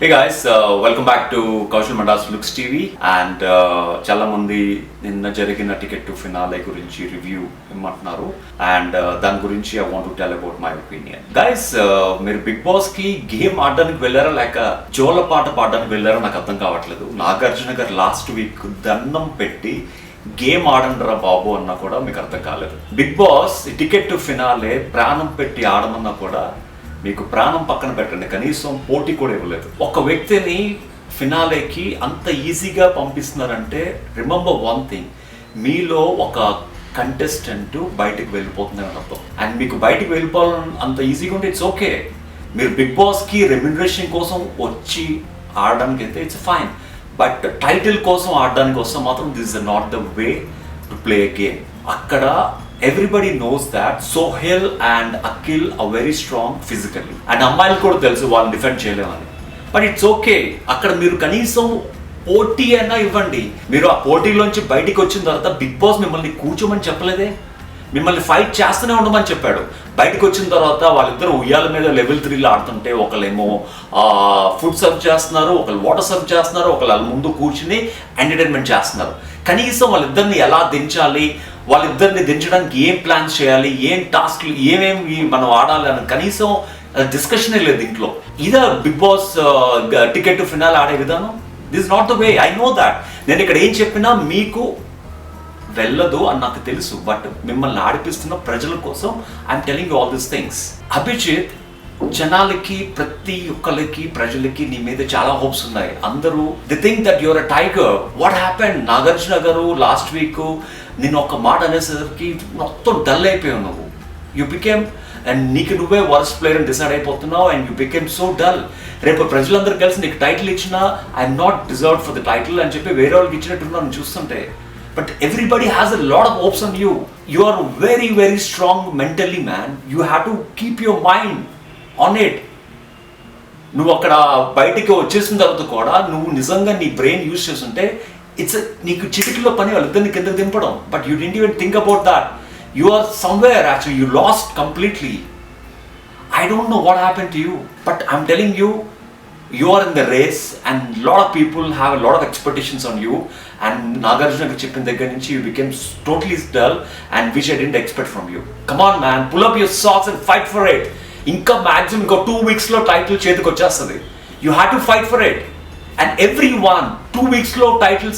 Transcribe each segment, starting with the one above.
Hey guys, welcome back to Kaushal Manda's Looks TV and చాలా మంది నిన్న జరిగిన టికెట్ టు ఫినాలే గురించి రివ్యూ ఇమ్మంటున్నారు అండ్ దాని గురించి I want to tell about my opinion. Guys, మీరు బిగ్ బాస్ కి గేమ్ ఆడడానికి వెళ్ళారా లేక జోల పాట పాడడానికి వెళ్ళారా నాకు అర్థం కావట్లేదు. నాగార్జున గారు లాస్ట్ వీక్ దండం పెట్టి గేమ్ ఆడండిరా బాబు అన్నా కూడా మీకు అర్థం కాలేదు. Bigg Boss ticket to finale ప్రాణం పెట్టి ఆడమన్నా కూడా మీకు ప్రాణం పక్కన పెట్టండి, కనీసం పోటీ కూడా ఇవ్వలేదు. ఒక వ్యక్తిని ఫినాలేకి అంత ఈజీగా పంపిస్తున్నారంటే రిమెంబర్ వన్ థింగ్, మీలో ఒక కంటెస్టెంట్ బయటకు వెళ్ళిపోతుందని అర్థం. అండ్ మీకు బయటకు వెళ్ళిపోవాలని అంత ఈజీగా ఉంటే ఇట్స్ ఓకే. మీరు బిగ్ బాస్కి రెమ్యునరేషన్ కోసం వచ్చి ఆడడానికి అయితే ఇట్స్ ఫైన్, బట్ టైటిల్ కోసం ఆడడానికి వస్తే మాత్రం this is not the way to play a game. అక్కడ everybody knows that Sohail and Akhil are very strong physically and అమ్మాయిలు కూడా తెలుసు వాళ్ళని డిఫెండ్ చేయలేమని, బట్ ఇట్స్ ఓకే. అక్కడ మీరు కనీసం పోటీ అయినా ఇవ్వండి. మీరు ఆ పోటీలోంచి బయటికి వచ్చిన తర్వాత బిగ్ బాస్ మిమ్మల్ని కూర్చోమని చెప్పలేదే, మిమ్మల్ని ఫైట్ చేస్తూనే ఉండమని చెప్పాడు. బయటకు వచ్చిన తర్వాత వాళ్ళిద్దరు ఉయ్యాల మీద లెవెల్ 3లో ఆడుతుంటే ఒకళ్ళేమో ఫుడ్ సర్వ్ చేస్తున్నారు, ఒకళ్ళు వాటర్ సర్వ్ చేస్తున్నారు, ఒకళ్ళు వాళ్ళ ముందు కూర్చుని ఎంటర్టైన్మెంట్ చేస్తున్నారు. కనీసం వాళ్ళిద్దరిని ఎలా దించాలి, వాళ్ళిద్దరిని దించడానికి ఏం ప్లాన్స్ చేయాలి, ఏం టాస్క్లు ఏమేమి మనం ఆడాలి అని కనీసం డిస్కషనే లేదు దీంట్లో. ఇదా Bigg Boss ticket to finale ఆడే విధానం? This not the way. I know that. నేను ఇక్కడ ఏం చెప్పినా మీకు వెళ్ళదు అని నాకు తెలుసు, బట్ మిమ్మల్ని ఆడిపిస్తున్న ప్రజల కోసం I'm telling you all these things. Abhijit, జనాలకి ప్రతి ఒక్కరికి ప్రజలకి నీ మీద చాలా హోప్స్ ఉన్నాయి. అందరూ the think that your a tiger. What happened? Nagarjuna గారు లాస్ట్ వీక్ నేను ఒక మాట అనేసరికి మొత్తం డల్ అయిపోయావు నువ్వు. యూ బికేమ్ అండ్ నీకు నువ్వే వర్స్ట్ ప్లేయర్ అని డిసైడ్ అయిపోతున్నావు and you became so dull. రేపు ప్రజలందరూ కలిసి నీకు టైటిల్ ఇచ్చినా I'm not deserved for the title అని చెప్పి వేరే వాళ్ళకి ఇచ్చినట్టున్నాను చూస్తుంటే. But everybody has a lot of hopes on you. You are very, very strong mentally, man. You have to keep your mind on it. నువ్వు అక్కడ బయటికి వచ్చేసిన తర్వాత కూడా నువ్వు నిజంగా నీ బ్రెయిన్ యూజ్ చేస్తుంటే ఇట్స్ నీకు చిటికలో పని వాళ్ళిద్దరిని కింద దింపడం. But you didn't even think about that. You are somewhere actually you lost completely. I don't know what happen to you, but I'm telling you, you are in the race and lot of people have a lot of expectations on you, and Nagarjuna garu cheppina daggara nunchi you became totally dull and which I didn't expect from you. Come on man, pull up your socks and fight for it. Inka maximum inko 2 weeks lo title chediki vachestadi. You had to fight for it, and everyone 2 weeks lo title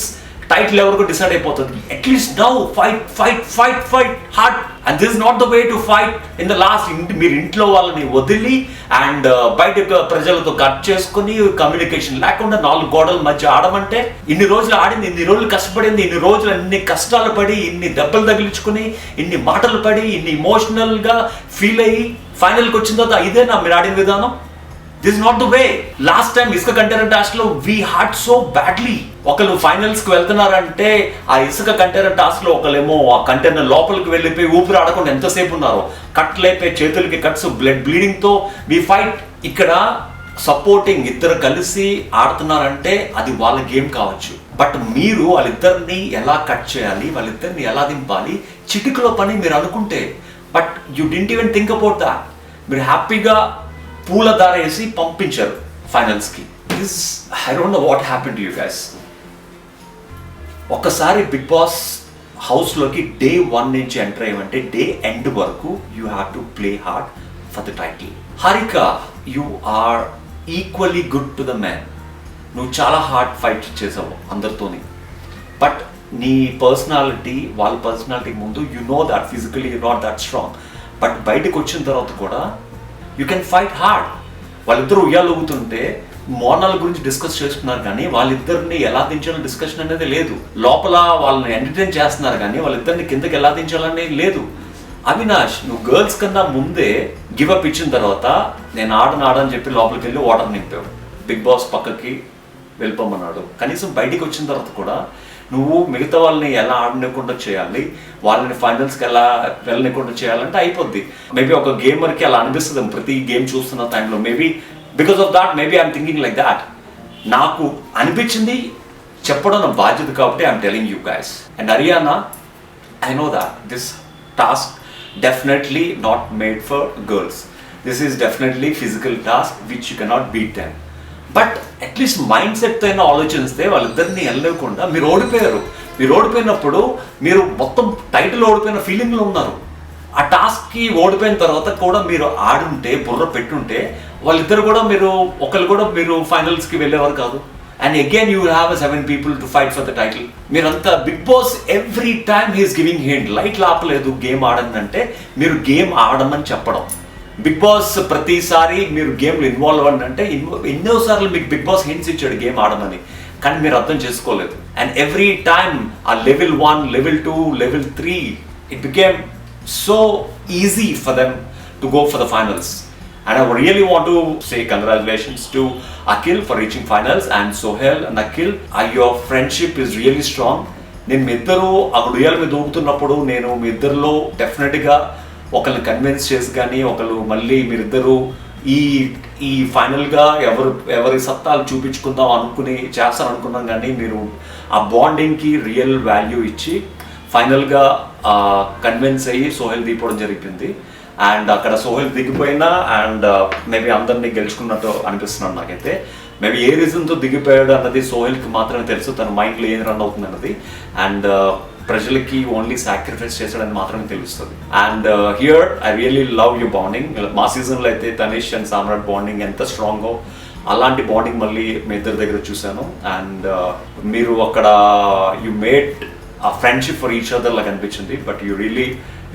ఎవరికి decide అయిపోతుంది. At least now fight hard. And this not the way to fight in the last. మీరు ఇంట్లో వాళ్ళని వదిలి and బయట ప్రజలతో cut చేసుకుని communication లేకుండా 4 గోడల మధ్య ఆడమంటే, ఇన్ని రోజులు ఆడింది, ఇన్ని రోజులు కష్టపడింది, ఇన్ని రోజులు అన్ని కష్టాలు పడి, ఇన్ని దెబ్బలు తగిలించుకుని, ఇన్ని మాటలు పడి, ఇన్ని ఇమోషనల్గా ఫీల్ అయ్యి ఫైనల్కి వచ్చిన తర్వాత ఇదేనా మీరు ఆడిన విధానం? This is not the way. Last time ఇసుక కంటైనర్ టాస్క్ లో we had so badly. ఒకళ్ళు ఫైనల్స్ కి వెళ్తున్నారంటే ఆ ఇసుక కంటైనర్ టాస్క్ లో ఒకళ్ళేమో ఆ కంటైనర్ లోపలికి వెళ్ళిపోయి ఊపిరి ఆడకుండా ఎంతసేపు ఉన్నారో, కట్లైపోయి చేతులకి కట్స్, బ్లడ్ బ్లీడింగ్ తో వి ఫైట్. ఇక్కడ సపోర్టింగ్ ఇద్దరు కలిసి ఆడుతున్నారంటే అది వాళ్ళ గేమ్ కావచ్చు, బట్ మీరు వాళ్ళిద్దరిని ఎలా కట్ చేయాలి, వాళ్ళిద్దరిని ఎలా దింపాలి చిటికలో పని మీరు అనుకుంటే, but you didn't even think about that. మీరు హ్యాపీగా పూల దార వేసి పంపించారు ఫైనల్స్కి. This I don't know what happen to you guys. ఒక్కసారి బిగ్ బాస్ హౌస్లోకి డే 1 నుంచి ఎంటర్ అయ్యమంటే డే ఎండ్ వరకు you have to play hard for the title. Harika, you are equally good to the man. నువ్వు చాలా హార్డ్ ఫైట్ చేసావు అందరితోని, but నీ పర్సనాలిటీ వాళ్ళ పర్సనాలిటీ ముందు you know that physically you not that strong, but బయటకు వచ్చిన తర్వాత కూడా యూ కెన్ ఫైట్ హార్డ్. వాళ్ళిద్దరు ఉయ్యాలు ఊగుతుంటే మోనాల గురించి డిస్కస్ చేస్తున్నారు కానీ వాళ్ళిద్దరిని ఎలా దించాలని డిస్కషన్ అనేది లేదు. లోపల వాళ్ళని ఎంటర్టైన్ చేస్తున్నారు కానీ వాళ్ళిద్దరిని కిందకి ఎలా దించాలనేది లేదు. అవినాష్, నువ్వు గర్ల్స్ కన్నా ముందే గివ్ అప్ ఇచ్చిన తర్వాత నేను ఆడని చెప్పి లోపలికి వెళ్ళి వాటర్ నింపావు. బిగ్ బాస్ పక్కకి వెళ్ళిపోమన్నాడు. కనీసం బయటికి వచ్చిన తర్వాత కూడా నువ్వు మిగతా వాళ్ళని ఎలా ఆడనివ్వకుండా చేయాలి, వాళ్ళని ఫైనల్స్కి ఎలా వెళ్ళనివ్వకుండా చేయాలంటే అయిపోద్ది. మేబీ ఒక గేమర్కి అలా అనిపిస్తుంది ప్రతి గేమ్ చూస్తున్న టైంలో. Maybe because of that maybe I'm thinking like that. నాకు అనిపించింది చెప్పడం నా బాధ్యత కాబట్టి I'm telling you guys. And Haryana, I know that this task definitely not made for girls. This is definitely physical task which you cannot beat them. But at least mind సెట్తో అయినా ఆలోచిస్తే వాళ్ళిద్దరిని వెళ్ళలేకుండా మీరు ఓడిపోయారు. మీరు ఓడిపోయినప్పుడు మీరు మొత్తం టైటిల్ ఓడిపోయిన ఫీలింగ్లో ఉన్నారు. ఆ టాస్క్కి ఓడిపోయిన తర్వాత కూడా మీరు ఆడుంటే, బుర్ర పెట్టుంటే వాళ్ళిద్దరు కూడా ఒకళ్ళు కూడా మీరు ఫైనల్స్కి వెళ్ళేవారు కాదు. And again you have 7 people to fight for the title. మీరంతా big boss every time he's giving hint, light లాపలేదు గేమ్ ఆడండి అంటే మీరు గేమ్ ఆడమని చెప్పడం. బిగ్ బాస్ ప్రతిసారి మీరు గేమ్లో ఇన్వాల్వ్ అవ్వండి అంటే ఎన్నోసార్లు మీకు బిగ్ బాస్ హింట్స్ ఇచ్చాడు గేమ్ ఆడమని, కానీ మీరు అర్థం చేసుకోలేదు. అండ్ ఎవ్రీ టైమ్ ఆ level 1, level 2, level 3 it became so easy for them to go for the finals. And I really want to say congratulations to Akhil for reaching finals, and Sohail and Akhil, your friendship is really strong. నేను మీ ఇద్దరు ఆ ఉయ్యాల మీద ఊగుతున్నప్పుడు నేను మీ ఇద్దరిలో డెఫినెట్గా ఒకరిని convince చేసి కానీ ఒకళ్ళు మళ్ళీ మీరిద్దరూ ఈ ఫైనల్గా ఎవరి సత్తాలు చూపించుకుందాం చేస్తాను అనుకున్నాం, కానీ మీరు ఆ బాండింగ్కి రియల్ వాల్యూ ఇచ్చి ఫైనల్గా కన్విన్స్ అయ్యి సోహెల్ దిగిపోవడం జరిగింది. అండ్ అక్కడ సోహెల్ దిగిపోయినా అండ్ మేబీ అందరినీ గెలుచుకున్నట్టు అనిపిస్తున్నాడు నాకైతే. మేబీ ఏ రీజన్తో దిగిపోయాడు అన్నది సోహెల్కి మాత్రమే తెలుసు, తన మైండ్లో ఏం రన్ అవుతుంది అన్నది. అండ్ ప్రజలకి ఓన్లీ సాక్రిఫైస్ చేశాడని మాత్రమే తెలుస్తుంది. And here I really love you bonding. మా సీజన్లో అయితే తనీష్ అండ్ సామ్రాట్ బాండింగ్ ఎంత స్ట్రాంగో అలాంటి బాండింగ్ మళ్ళీ మీ ఇద్దరి దగ్గర చూశాను. అండ్ మీరు అక్కడ you made a friendship for each other లాగా అనిపించింది. But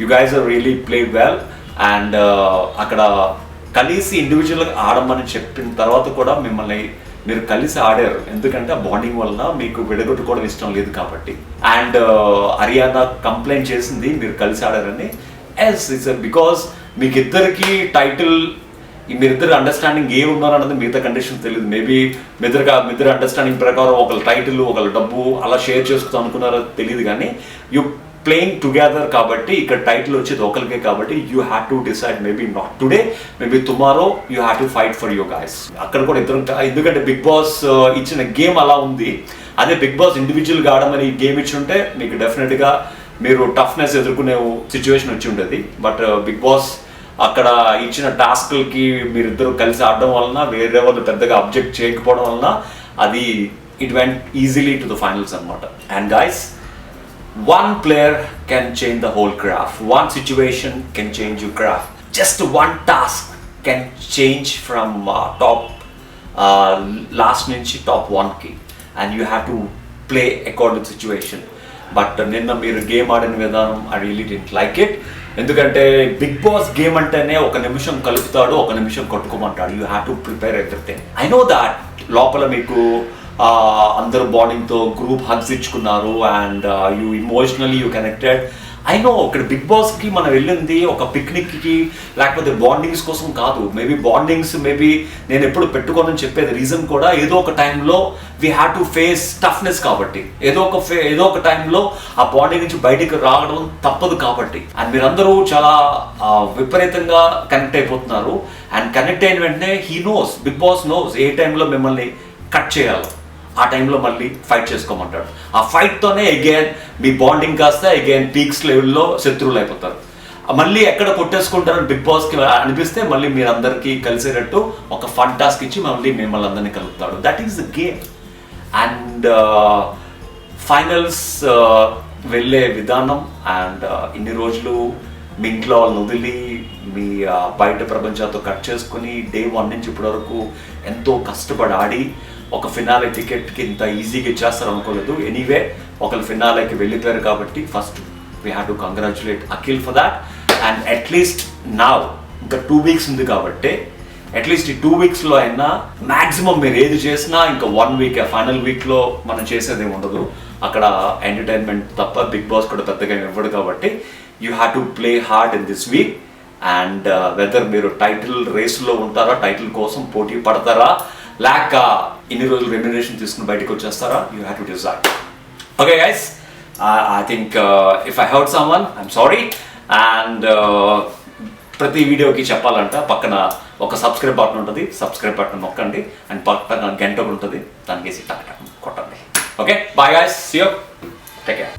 you guys are really played well. And అక్కడ కలిసి ఇండివిజువల్గా ఆడమని చెప్పిన తర్వాత కూడా మీరు కలిసి ఆడారు, ఎందుకంటే ఆ బాండింగ్ వలన మీకు విడగొట్టుకోవడం ఇష్టం లేదు కాబట్టి. అండ్ హరియానా కంప్లైంట్ చేసింది మీరు కలిసి ఆడారని. ఇట్స్ బికాస్ మీకు ఇద్దరికి టైటిల్ మీరిద్దరు అండర్స్టాండింగ్ ఏ ఉన్నారన్నది మిగతా కండిషన్ తెలియదు. మేబీ మీద్దరు అండర్స్టాండింగ్ ప్రకారం ఒకళ్ళ టైటిల్ ఒకళ్ళ డబ్బు అలా షేర్ చేసుకుందాం అనుకున్నారో తెలియదు, కానీ యూ ప్లేయింగ్ టుగెదర్ కాబట్టి ఇక్కడ టైటిల్ వచ్చేది ఒకరికే కాబట్టి you have to decide, maybe not today, maybe tomorrow you have to fight for your guys. అక్కడ కూడా ఇద్దరు, ఎందుకంటే బిగ్ బాస్ ఇచ్చిన గేమ్ అలా ఉంది. అదే బిగ్ బాస్ ఇండివిజువల్గా ఆడమని గేమ్ ఇచ్చి ఉంటే మీకు డెఫినెట్గా మీరు టఫ్నెస్ ఎదుర్కొనే సిచ్యువేషన్ వచ్చి ఉండేది. బట్ బిగ్ బాస్ అక్కడ ఇచ్చిన టాస్క్లకి మీరిద్దరు కలిసి ఆడడం వలన వేరే వాళ్ళు పెద్దగా అబ్జెక్ట్ చేయకపోవడం వలన అది it went easily to the finals అనమాట. And guys, one player can change the whole graph. One situation can change your graph. Just one task can change from top last nunchi top 1 ki, and you have to play according to situation. But నిన్న మీరు game ఆడిన విధానం I really didn't like it. ఎందుకంటే big boss game అంటేనే ఒక నిమిషం కలుపుతాడు, ఒక నిమిషం కొట్టుకోమంటాడు. You have to prepare everything. I know that లోపల మీకు అందరూ బాండింగ్తో గ్రూప్ హగ్స్ ఇచ్చుకున్నారు and you emotionally you connected. I know ఇక్కడ బిగ్ బాస్కి మనం వెళ్ళింది ఒక పిక్నిక్కి లేకపోతే బాండింగ్స్ కోసం కాదు. మేబీ బాండింగ్స్ నేను ఎప్పుడు పెట్టుకోనని చెప్పేది రీజన్ కూడా ఏదో ఒక టైంలో we have to face toughness కాబట్టి, ఏదో ఒక టైంలో ఆ బాండింగ్ నుంచి బయటికి రావడం తప్పదు కాబట్టి. అండ్ మీరందరూ చాలా విపరీతంగా కనెక్ట్ అయిపోతున్నారు. అండ్ కనెక్ట్ అయిన వెంటనే బిగ్ బాస్ నోస్ ఏ టైంలో మిమ్మల్ని కట్ చేయాలి, ఆ టైంలో మళ్ళీ ఫైట్ చేసుకోమంటాడు. ఆ ఫైట్తోనే అగైన్ మీ బాండింగ్ కాస్త అగైన్ పీక్స్ లెవెల్లో శత్రువులు అయిపోతారు. మళ్ళీ ఎక్కడ కొట్టేసుకుంటారని బిగ్ బాస్కి అనిపిస్తే మళ్ళీ మీరందరికీ కలిసేటట్టు ఒక ఫన్ టాస్క్ ఇచ్చి మిమ్మల్ని అందరినీ కలుపుతాడు. That is the game. And finals వెళ్ళే విధానం అండ్ ఇన్ని రోజులు మీ ఇంట్లో వాళ్ళని వదిలి మీ బయట ప్రపంచంతో కట్ చేసుకుని డే 1 నుంచి ఇప్పటి వరకు ఎంతో కష్టపడి ఆడి ఒక ఫినాలే టికెట్కి ఇంత ఈజీగా ఇచ్చేస్తారు అనుకోలేదు. ఎనీవే ఒకళ్ళు ఫినాలేకి వెళ్ళిపోయారు కాబట్టి first we have to congratulate Akhil for that. And at least నా ఇంకా 2 weeks ఉంది కాబట్టి అట్లీస్ట్ ఈ 2 weeksలో అయినా మ్యాక్సిమం మీరు ఏది చేసినా ఇంకా 1 week ఫైనల్ వీక్లో మనం చేసేది ఏమి ఉండదు. అక్కడ ఎంటర్టైన్మెంట్ తప్ప బిగ్ బాస్ కూడా పెద్దగా ఇవ్వడు కాబట్టి you have to play hard in this week. And whether మీరు టైటిల్ రేస్లో ఉంటారా, టైటిల్ కోసం పోటీ పడతారా, లేక ఇన్ని రోజులు రెమ్యునరేషన్ తీసుకుని బయటకు వచ్చేస్తారా, you have to decide. Okay guys, I think if I hurt someone I'm sorry. And ప్రతి వీడియోకి చెప్పాలంట పక్కన ఒక సబ్స్క్రైబ్ బటన్ ఉంటుంది, సబ్స్క్రైబ్ బటన్ నొక్కండి. అండ్ పక్కన గంట ఉంటుంది, దానికి వేసి టక్ టక్ కొట్టండి. Okay, bye guys, see you, take care.